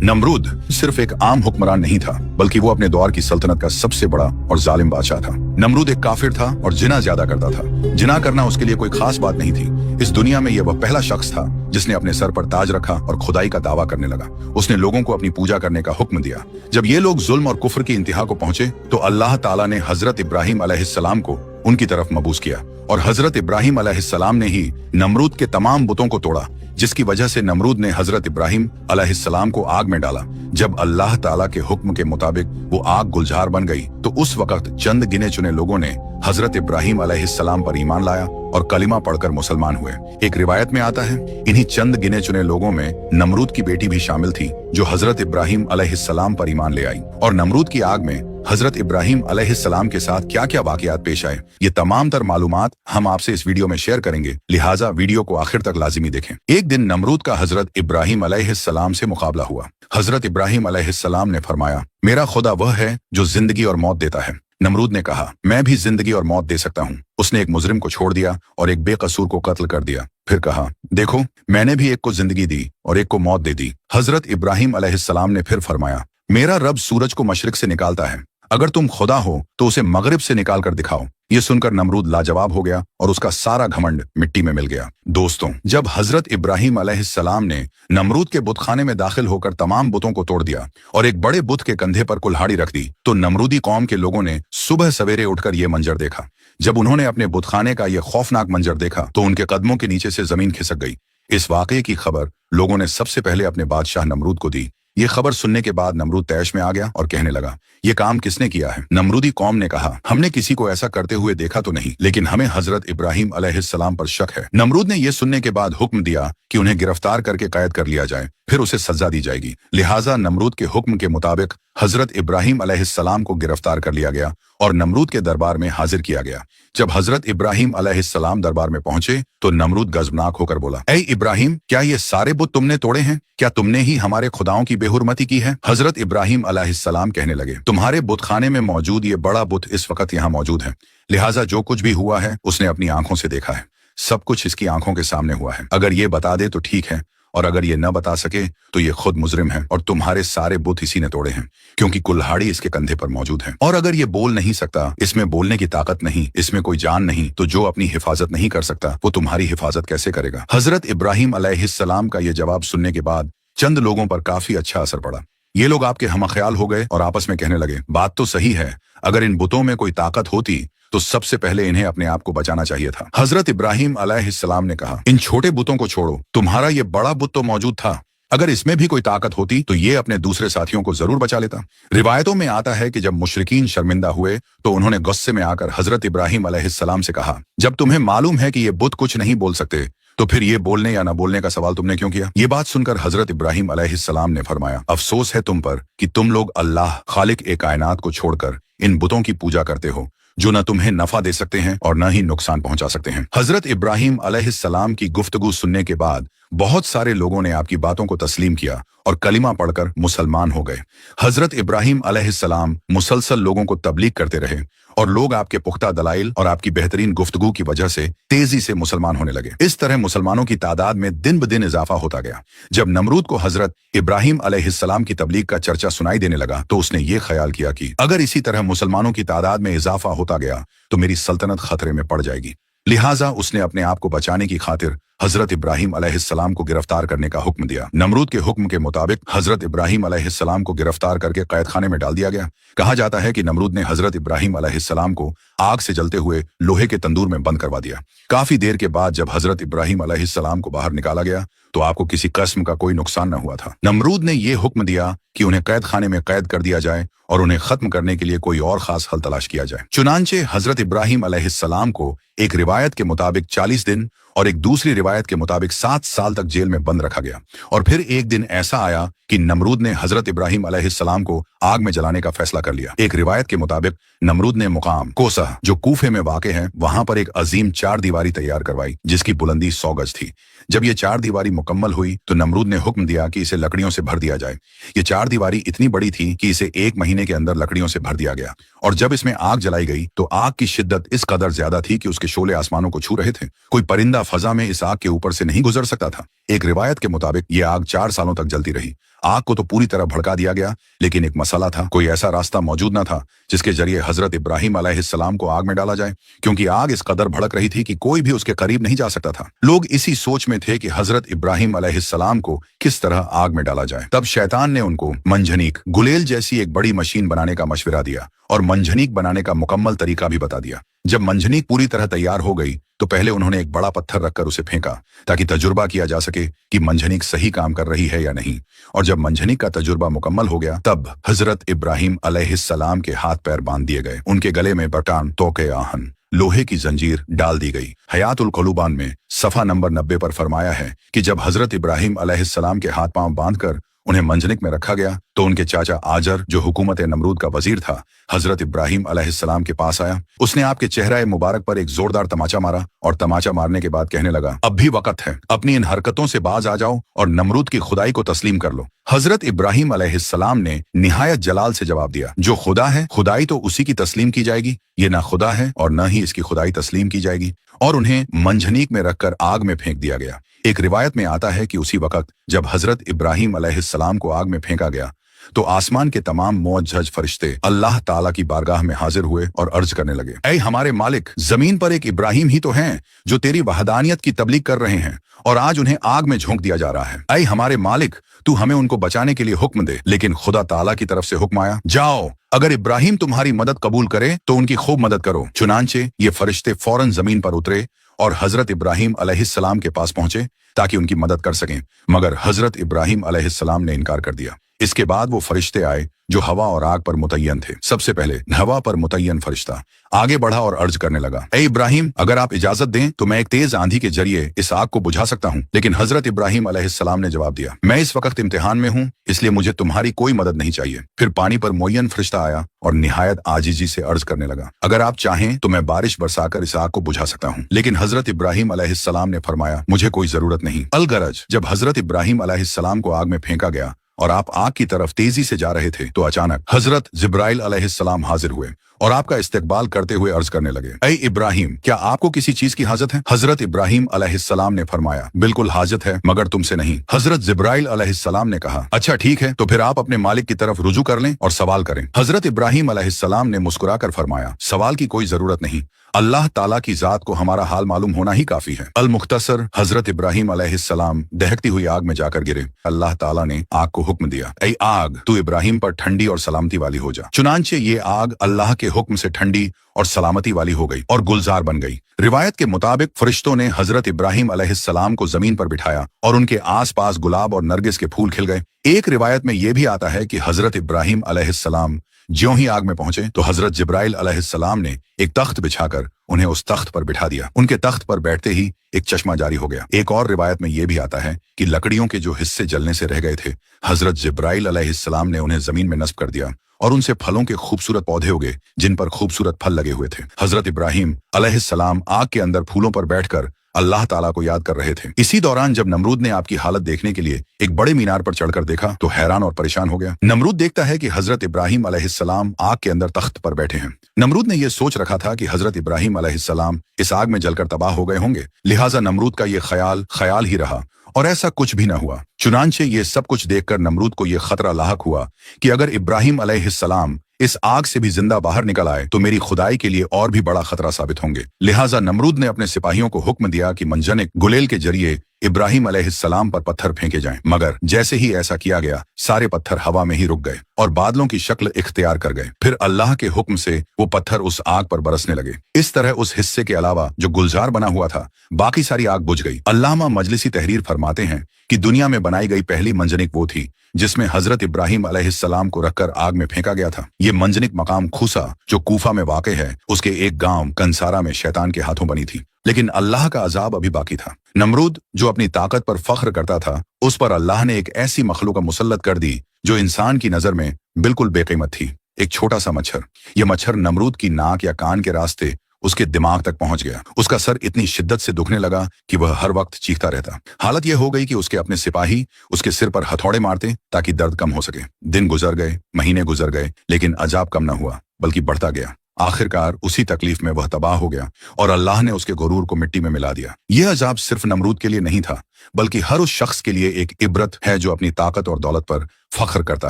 नमरूद सिर्फ एक आम हुक्मरान नहीं था, बल्कि वो अपने दौर की सल्तनत का सबसे बड़ा और जालिम बादशाह था। नमरूद एक काफिर था और जिना ज्यादा करता था। जिना करना उसके लिए कोई खास बात नहीं थी। इस दुनिया में यह वह पहला शख्स था जिसने अपने सर पर ताज रखा और खुदाई का दावा करने लगा। उसने लोगों को अपनी पूजा करने का हुक्म दिया। जब ये लोग जुल्म और कुफ्र की इंतहा को पहुंचे तो अल्लाह ताला ने हजरत इब्राहिम अलैहिस्सलाम को उनकी तरफ मबूस किया और हजरत इब्राहिम अलैहिस्सलाम ने ही नमरूद के तमाम बुतों को तोड़ा, जिसकी वजह से नमरूद ने हजरत इब्राहिम अलैहिस्सलाम को आग में डाला। जब अल्लाह ताला के हुक्म के मुताबिक वो आग गुलजार बन गई तो उस वक्त चंद गिने चुने लोगों ने हजरत इब्राहिम अलैहिस्सलाम पर ईमान लाया और कलिमा पढ़कर मुसलमान हुए। एक रिवायत में आता है, इन्हीं चंद गिने चुने लोगों में नमरूद की बेटी भी शामिल थी, जो हजरत इब्राहिम अलैहिस्सलाम पर ईमान ले आई। और नमरूद की आग में हजरत इब्राहिम अलैहिस्सलाम के साथ क्या क्या वाकयात पेश आए, ये तमाम तर मालूमात हम आपसे इस वीडियो में शेयर करेंगे, लिहाजा वीडियो को आखिर तक लाजिमी देखें। एक दिन नमरूद का हजरत इब्राहिम अलैहिस्सलाम से मुकाबला हुआ। हजरत इब्राहिम अलैहिस्सलाम ने फरमाया, मेरा खुदा वह है जो जिंदगी और मौत देता है। नमरूद ने कहा, मैं भी जिंदगी और मौत दे सकता हूँ। उसने एक मुजरिम को छोड़ दिया और एक बेकसूर को कत्ल कर दिया। फिर कहा, देखो मैंने भी एक को जिंदगी दी और एक को मौत दे दी। हजरत इब्राहिम अलैहिस्सलाम ने फिर फरमाया, मेरा रब सूरज को मशरिक से निकालता है, अगर तुम खुदा हो तो उसे मगरिब से निकाल कर दिखाओ। ये सुनकर नमरूद लाजवाब हो गया और उसका सारा घमंड मिट्टी में मिल गया। दोस्तों, जब हजरत इब्राहिम अलैहिस्सलाम ने नमरूद के बुतखाने में दाखिल होकर तमाम बुतों को तोड़ दिया और एक बड़े बुत के कंधे पर कुल्हाड़ी रख दी, तो नमरूदी कौम के लोगों ने सुबह सवेरे उठकर यह मंजर देखा। जब उन्होंने अपने बुतखाने का यह खौफनाक मंजर देखा तो उनके कदमों के नीचे से जमीन खिसक गई। इस वाकये की खबर लोगों ने सबसे पहले अपने बादशाह नमरूद को दी। ये खबर सुनने के बाद नमरूद तैश में आ गया और कहने लगा, ये काम किसने किया है? नमरूदी कौम ने कहा, हमने किसी को ऐसा करते हुए देखा तो नहीं, लेकिन हमें हजरत इब्राहिम अलैहिस्सलाम पर शक है। नमरूद ने यह सुनने के बाद हुक्म दिया कि उन्हें गिरफ्तार करके कैद कर लिया जाए, फिर उसे सजा दी जाएगी। लिहाजा नमरूद के हुक्म के मुताबिक हजरत इब्राहिम अलैहिस्सलाम को गिरफ्तार कर लिया गया और नमरूद के दरबार में हाजिर किया गया। जब हजरत इब्राहिम अलैहिस्सलाम दरबार में पहुंचे तो नमरूद गजबनाक होकर बोला, ऐ इब्राहिम, क्या ये सारे बुत तुमने तोड़े हैं? क्या तुमने ही हमारे खुदाओं की बेहुरमती की है? हजरत इब्राहिम अलैहिस्सलाम कहने लगे, तुम्हारे बुतखाने में मौजूद ये बड़ा बुत इस वक्त यहाँ मौजूद है, लिहाजा जो कुछ भी हुआ है उसने अपनी आंखों से देखा है। सब कुछ इसकी आंखों के सामने हुआ है। अगर ये बता दे तो ठीक है, और अगर ये न बता सके तो ये खुद मुजरिम है और तुम्हारे सारे बुत इसी ने तोड़े हैं, क्योंकि कुल्हाड़ी इसके कंधे पर मौजूद है। और अगर ये बोल नहीं सकता, इसमें बोलने की ताकत नहीं, इसमें कोई जान नहीं, तो जो अपनी हिफाजत नहीं कर सकता वो तुम्हारी हिफाजत कैसे करेगा? हजरत इब्राहिम अलैहिस्सलाम का ये जवाब सुनने के बाद चंद लोगों पर काफी अच्छा असर पड़ा। ये लोग आपके हमख्याल हो गए और आपस में कहने लगे, बात तो सही है, अगर इन बुतों में कोई ताकत होती तो सबसे पहले इन्हें अपने आप को बचाना चाहिए था। हजरत इब्राहिम अलैहिस्सलाम ने कहा, इन छोटे बुतों को छोड़ो, तुम्हारा ये बड़ा बुत तो मौजूद था, अगर इसमें भी कोई ताकत होती तो ये अपने दूसरे साथियों को जरूर बचा लेता। रिवायतों में आता है कि जब मुशरिकीन शर्मिंदा हुए तो उन्होंने गुस्से में आकर हजरत इब्राहिम अलैहिस्सलाम से कहा, जब तुम्हें मालूम है कि ये बुत कुछ नहीं बोल सकते तो फिर ये बोलने या न बोलने का सवाल तुमने क्यों किया? ये बात सुनकर हजरत इब्राहिम अलैहिस्सलाम ने फरमाया, अफसोस है तुम पर कि तुम लोग अल्लाह खालिक ए कायनात को छोड़कर इन बुतों की पूजा करते हो, जो न तुम्हें नफा दे सकते हैं और न ही नुकसान पहुंचा सकते हैं। हजरत इब्राहिम अलैहिस्सलाम की गुफ्तगू सुनने के बाद बहुत सारे लोगों ने आपकी बातों को तस्लीम किया और कलिमा पढ़कर मुसलमान हो गए। हजरत इब्राहिम अलैहिस्सलाम मुसलसल लोगों को तबलीग करते रहे और लोग आपके पुख्ता दलाइल और आपकी बेहतरीन गुफ्तगू की वजह से तेजी से मुसलमान होने लगे। इस तरह मुसलमानों की तादाद में दिन ब दिन इजाफा होता गया। जब नमरूद को हजरत इब्राहिम अलैहिस्सलाम की तबलीग का चर्चा सुनाई देने लगा तो उसने ये ख्याल किया कि अगर इसी तरह मुसलमानों की तादाद में इजाफा होता गया तो मेरी सल्तनत खतरे में पड़ जाएगी। लिहाजा उसने अपने आप को बचाने की खातिर हजरत इब्राहिम अलैहिस्सलाम को गिरफ्तार करने का हुक्म दिया। नमरूद के हुक्म के मुताबिक हजरत इब्राहिम अलैहिस्सलाम को गिरफ्तार करके कैद खाने में डाल दिया गया। कहा जाता है कि नमरूद ने हजरत इब्राहिम अलैहिस्सलाम को आग से जलते हुए लोहे के तंदूर में बंद करवा दिया। काफी देर के बाद जब हजरत इब्राहिम अलैहिस्सलाम को बाहर निकाला गया तो आपको किसी किस्म का कोई नुकसान न हुआ था। नमरूद ने यह हुक्म दिया कि उन्हें कैद खाने में कैद कर दिया जाए और उन्हें खत्म करने के लिए कोई और खास हल तलाश किया जाए। चुनांचे हजरत इब्राहिम अलैहिस्सलाम को एक रिवायत के मुताबिक 40 दिन और एक दूसरी रिवायत के मुताबिक 7 साल तक जेल में बंद रखा गया। और फिर एक दिन ऐसा आया कि नमरूद ने हजरत इब्राहिम अलैहिस्सलाम को आग में जलाने का फैसला कर लिया। एक रिवायत के मुताबिक नमरूद ने मुकाम कोसा, जो कूफे में वाक़े है, वहां पर एक अजीम 4 दीवारी तैयार करवाई जिसकी बुलंदी 100 गज थी। जब ये 4 दीवारी मुकम्मल हुई तो नमरूद ने हुक्म दिया कि इसे लकड़ियों से भर दिया जाए। ये 4 दीवारी इतनी बड़ी थी कि इसे 1 महीने के अंदर लकड़ियों से भर दिया गया। और जब इसमें आग जलाई गई तो आग की शिद्दत इस कदर ज्यादा थी कि उसके शोले आसमानों को छू रहे थे। कोई परिंदा फजा में इस आग के ऊपर से नहीं गुजर सकता था। एक रिवायत के मुताबिक ये आग 4 सालों तक जलती रही। आग को तो पूरी तरह भड़का दिया गया, लेकिन एक मसला था, कोई ऐसा रास्ता मौजूद न था जिसके जरिए हजरत इब्राहिम अलैहिस्सलाम को आग में डाला जाए, क्योंकि आग इस कदर भड़क रही थी कि कोई भी उसके करीब नहीं जा सकता था। लोग इसी सोच में थे कि हजरत इब्राहिम अलैहिस्सलाम को किस तरह आग में डाला जाए। तब शैतान ने उनको मंजनीक, गुलेल जैसी एक बड़ी मशीन बनाने का मशवरा दिया और मंजनीक बनाने का मुकम्मल तरीका भी बता दिया। जब मंजनीक पूरी तरह तैयार हो गई तो पहले उन्होंने एक बड़ा पत्थर रखकर उसे फेंका ताकि तजुर्बा किया जा सके कि मंजनीक सही काम कर रही है या नहीं। और जब मंजनीक का तजुर्बा मुकम्मल हो गया तब हजरत इब्राहिम अलैहिस्सलाम के हाथ पैर बांध दिए गए। उनके गले में बटान, तोके आहन, लोहे की जंजीर डाल दी गई। हयातुल क़ुलूबान में सफ़ा नंबर 90 पर फरमाया है कि जब हजरत इब्राहिम अलैहिस्सलाम के हाथ पांव बांधकर उन्हें मंजनिक में रखा गया तो उनके चाचा आजर, जो हुकूमत नमरूद का वजीर था, हजरत इब्राहिम अलैहिस्सलाम के पास आया। उसने आपके चेहरे मुबारक पर एक जोरदार तमाचा मारा और तमाचा मारने के बाद कहने लगा, अब भी वक्त है, अपनी इन हरकतों से बाज आ जाओ और नमरूद की खुदाई को तस्लीम कर लो। हजरत इब्राहिम अलैहिस्सलाम ने निहायत जलाल से जवाब दिया, जो खुदा है खुदाई तो उसी की तस्लीम की जाएगी, ये ना खुदा है और न ही इसकी खुदाई तस्लीम की जाएगी। और उन्हें मंजनीक में रखकर आग में फेंक दिया गया। एक रिवायत में आता है कि उसी वक्त जब हजरत इब्राहिम अलैहिस्सलाम को आग में फेंका गया तो आसमान के तमाम मुअज्जज फरिश्ते अल्लाह ताला की बारगाह में हाजिर हुए और अर्ज करने लगे, ऐ हमारे मालिक, जमीन पर एक इब्राहिम ही तो हैं जो तेरी वहदानियत की तबलीग कर रहे हैं और आज उन्हें आग में झोंक दिया जा रहा है। ऐ हमारे मालिक, तू हमें उनको बचाने के लिए हुक्म दे। लेकिन खुदा ताला की तरफ से हुक्म आया, जाओ, अगर इब्राहिम तुम्हारी मदद कबूल करे तो उनकी खूब मदद करो। चुनांचे ये फरिश्ते फौरन जमीन पर उतरे और हजरत इब्राहिम अलैहिस्सलाम के पास पहुंचे ताकि उनकी मदद कर सकें, मगर हजरत इब्राहिम अलैहिस्सलाम ने इनकार कर दिया। इसके बाद वो फरिश्ते आए जो हवा और आग पर मुतय्यन थे। सबसे पहले हवा पर मुतय्यन फरिश्ता आगे बढ़ा और अर्ज करने लगा, ए इब्राहिम, अगर आप इजाजत दें तो मैं एक तेज आंधी के जरिए इस आग को बुझा सकता हूं। लेकिन हजरत इब्राहिम अलैहिस्सलाम ने जवाब दिया, मैं इस वक्त इम्तिहान में हूं, इसलिए मुझे तुम्हारी कोई मदद नहीं चाहिए। फिर पानी पर मुय्यन फरिश्ता आया और निहायत आजिजी से अर्ज करने लगा, अगर आप चाहें तो मैं बारिश बरसाकर इस आग को बुझा सकता हूं। लेकिन हजरत इब्राहिम अलैहिस्सलाम ने फरमाया, मुझे कोई जरूरत नहीं। अलगरज जब हजरत इब्राहिम अलैहिस्सलाम को आग में फेंका गया और आप आग की तरफ तेजी से जा रहे थे तो अचानक हजरत जिब्राइल अलैहिस्सलाम हाजिर हुए और आपका इस्तकबाल करते हुए अर्ज करने लगे, ऐ इब्राहिम, क्या आपको किसी चीज की हाजत है? हजरत इब्राहिम अलैहिस्सलाम ने फरमाया, बिल्कुल हाजत है, मगर तुमसे नहीं। हजरत जिब्राइल अलैहिस्सलाम ने कहा, अच्छा ठीक है, तो फिर आप अपने मालिक की तरफ रुजू कर लें और सवाल करें। हजरत इब्राहिम अलैहिस्सलाम ने मुस्कुराकर फरमाया, सवाल की कोई जरूरत नहीं, अल्लाह ताला की जात को हमारा हाल मालूम होना ही काफी है। अल मुख्तसर हजरत इब्राहिम अलैहिस्सलाम दहकती हुई आग में जाकर गिरे। अल्लाह ताला ने आग को हुक्म दिया, ऐ आग, तू इब्राहिम पर ठंडी और सलामती वाली हो जा। चुनांचे ये आग अल्लाह के हुक्म से ठंडी और सलामती वाली हो गई और गुलजार बन गई। रिवायत के मुताबिक फरिश्तों ने हजरत इब्राहिम अलैहिस्सलाम को जमीन पर बिठाया और उनके आसपास गुलाब और नरगिस के फूल खिल गए। एक रिवायत में यह भी आता है कि हजरत इब्राहिम अलैहिस्सलाम ज्यों ही आग में पहुंचे तो हजरत जिब्राइल अलैहिस्सलाम ने एक तख्त बिछाकर उन्हें उस तख्त पर बिठा दिया। उनके तख्त पर बैठते ही एक चश्मा जारी हो गया। एक और रिवायत में यह भी आता है कि लकड़ियों के जो हिस्से जलने से रह गए थे, हजरत जिब्राइल अलैहिस्सलाम ने उन्हें जमीन में नस्ब कर दिया और उनसे फलों के खूबसूरत पौधे उगे जिन पर खूबसूरत फल लगे हुए थे। हजरत इब्राहिम अलैहिस्सलाम आग के अंदर फूलों पर बैठकर अल्लाह ताला को याद कर रहे थे। इसी दौरान जब नमरूद ने आपकी हालत देखने के लिए एक बड़े मीनार पर चढ़कर देखा तो हैरान और परेशान हो गया। नमरूद देखता है कि हजरत इब्राहिम अलैहिस्सलाम आग के अंदर तख्त पर बैठे हैं। नमरूद ने यह सोच रखा था कि हजरत इब्राहिम अलैहिस्सलाम इस आग में जलकर तबाह हो गए होंगे, लिहाजा नमरूद का यह ख्याल ही रहा और ऐसा कुछ भी न हुआ। चुनांचे ये सब कुछ देखकर नमरूद को यह खतरा लाहक हुआ कि अगर इब्राहिम अलैहिस्सलाम इस आग से भी जिंदा बाहर निकल आए तो मेरी खुदाई के लिए और भी बड़ा खतरा साबित होंगे। लिहाजा नमरूद ने अपने सिपाहियों को हुक्म दिया कि मंजनिक गुलेल के जरिए इब्राहिम अलैहिस्सलाम पर पत्थर फेंके जाएं, मगर जैसे ही ऐसा किया गया सारे पत्थर हवा में ही रुक गए और बादलों की शक्ल इख्तियार कर गए। फिर अल्लाह के हुक्म से वो पत्थर उस आग पर बरसने लगे। इस तरह उस हिस्से के अलावा जो गुलजार बना हुआ था बाकी सारी आग बुझ गई। अल्लामा मजलिसी तहरीर फरमाते हैं कि दुनिया में बनाई गई पहली मंजनिक वो थी जिसमें हजरत इब्राहिम अलैहिस्सलाम को रखकर आग में फेंका गया था। ये मंजनिक मकाम खूसा जो कूफा में वाक़ है, उसके एक गांव कंसारा में शैतान के हाथों बनी थी। लेकिन अल्लाह का अजाब अभी बाकी था। नमरूद जो अपनी ताकत पर फख्र करता था, उस पर अल्लाह ने एक ऐसी मखलूक मुसल्लत कर दी जो इंसान की नजर में बिल्कुल बेकीमत थी। एक छोटा सा मच्छर। यह मच्छर नमरूद की नाक या कान के रास्ते उसके दिमाग तक पहुंच गया। उसका सर इतनी शिद्दत से दुखने लगा कि वह हर वक्त चीखता रहता। हालत यह हो गई कि उसके अपने सिपाही उसके सिर पर हथौड़े मारते ताकि दर्द कम हो सके। दिन गुजर गए, महीने गुजर गए, लेकिन अजाब कम न हुआ बल्कि बढ़ता गया। आखिरकार उसी तकलीफ में वह तबाह हो गया और अल्लाह ने उसके गुरूर को मिट्टी में मिला दिया। यह अजाब सिर्फ नमरूद के लिए नहीं था, बल्कि हर उस शख्स के लिए एक इबरत है जो अपनी ताकत और दौलत पर फख्र करता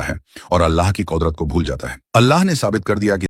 है और अल्लाह की कुदरत को भूल जाता है। अल्लाह ने साबित कर दिया कि